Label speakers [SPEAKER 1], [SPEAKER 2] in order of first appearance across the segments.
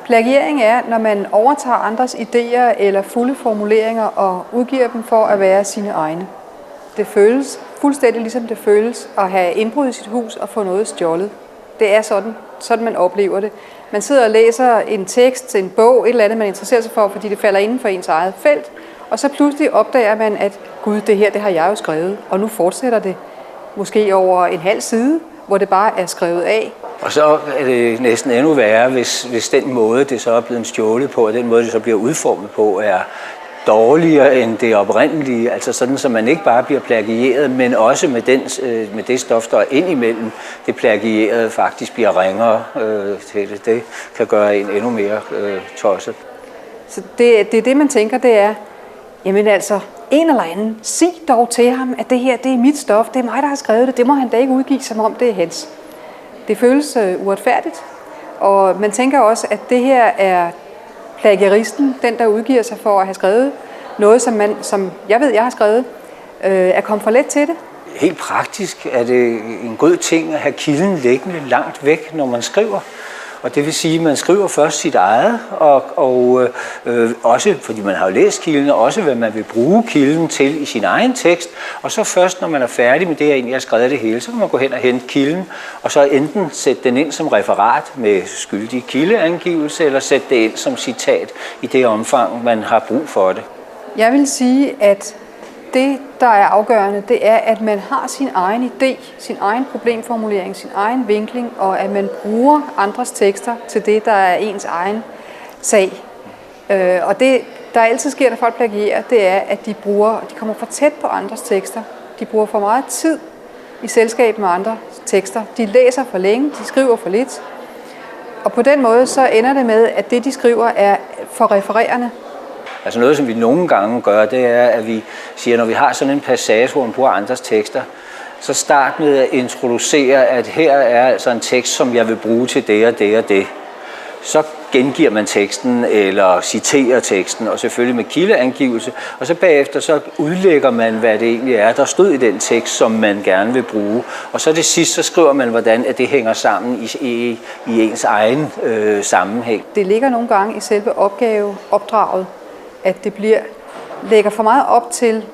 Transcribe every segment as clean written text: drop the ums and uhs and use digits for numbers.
[SPEAKER 1] Plagiering er, når man overtager andres idéer eller fulde formuleringer og udgiver dem for at være sine egne. Det føles fuldstændig ligesom det føles at have indbrud i sit hus og få noget stjålet. Det er sådan man oplever det. Man sidder og læser en tekst, en bog, et eller andet, man interesserer sig for, fordi det falder inden for ens eget felt, og så pludselig opdager man, at gud, det her, det har jeg jo skrevet, og nu fortsætter det måske over en halv side, hvor det bare er skrevet af.
[SPEAKER 2] Og så er det næsten endnu værre, hvis den måde, det så er blevet stjålet på, og den måde, det så bliver udformet på, er dårligere end det oprindelige, altså sådan, så man ikke bare bliver plagieret, men også med det stof, der er indimellem det plagierede, faktisk bliver ringere til det. Det kan gøre en endnu mere tosset.
[SPEAKER 1] Så det er det, man tænker, det er, jamen altså, en eller anden, sig dog til ham, at det her, det er mit stof, det er mig, der har skrevet det, det må han da ikke udgive, som om det er hans. Det føles uretfærdigt, og man tænker også, at det her er plagiaristen, den der udgiver sig for at have skrevet noget, som jeg ved, jeg har skrevet, er kommet for let til det.
[SPEAKER 2] Helt praktisk er det en god ting at have kilden liggende langt væk, når man skriver. Og det vil sige, at man skriver først sit eget, og også, fordi man har jo læst kilden, og også hvad man vil bruge kilden til i sin egen tekst. Og så først, når man er færdig med det, jeg egentlig har skrevet det hele, så kan man gå hen og hente kilden, og så enten sætte den ind som referat med skyldig kildeangivelse, eller sætte det ind som citat i det omfang, man har brug for det.
[SPEAKER 1] Jeg vil sige, at det, der er afgørende, det er, at man har sin egen idé, sin egen problemformulering, sin egen vinkling, og at man bruger andres tekster til det, der er ens egen sag. Og det, der altid sker, når folk plagierer, det er, at de kommer for tæt på andres tekster. De bruger for meget tid i selskab med andre tekster. De læser for længe, de skriver for lidt. Og på den måde, så ender det med, at det, de skriver, er for refererende.
[SPEAKER 2] Altså noget, som vi nogle gange gør, det er, at vi siger, når vi har sådan en passage, hvor man bruger andres tekster, så start med at introducere, at her er altså en tekst, som jeg vil bruge til det og det og det. Så gengiver man teksten eller citerer teksten, og selvfølgelig med kildeangivelse, og så bagefter så udlægger man, hvad det egentlig er, der stod i den tekst, som man gerne vil bruge. Og så det sidst, så skriver man, hvordan at det hænger sammen i ens egen sammenhæng.
[SPEAKER 1] Det ligger nogle gange i selve opdraget, at det lægger for meget op til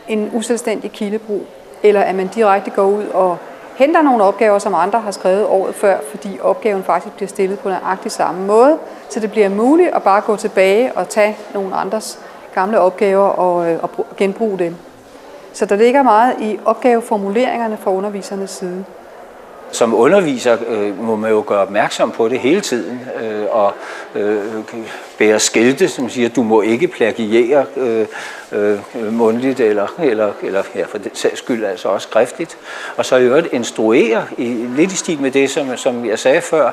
[SPEAKER 1] en uselvstændig kildebrug, eller at man direkte går ud og henter nogle opgaver, som andre har skrevet året før, fordi opgaven faktisk bliver stillet på nøjagtig samme måde, så det bliver muligt at bare gå tilbage og tage nogle andres gamle opgaver og genbruge dem. Så der ligger meget i opgaveformuleringerne fra undervisernes side.
[SPEAKER 2] Som underviser må man jo gøre opmærksom på det hele tiden, og bære skilte, som siger, at du må ikke plagiere mundtligt, eller her for den sags skyld altså også skriftligt. Og så i øvrigt instruere, lidt i stil med det, som jeg sagde før,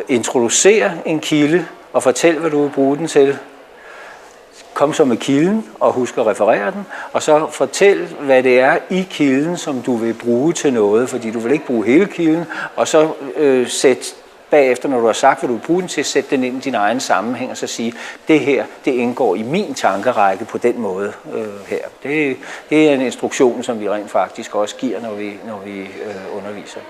[SPEAKER 2] introducere en kilde og fortæl, hvad du vil bruge den til. Kom så med kilden og husk at referere den, og så fortæl, hvad det er i kilden, som du vil bruge til noget, fordi du vil ikke bruge hele kilden, og så sæt bagefter, når du har sagt, hvad du vil bruge den til, sæt den ind i din egen sammenhæng, og så sige, det her, det indgår i min tankerække på den måde her. Det er en instruktion, som vi rent faktisk også giver, når vi underviser.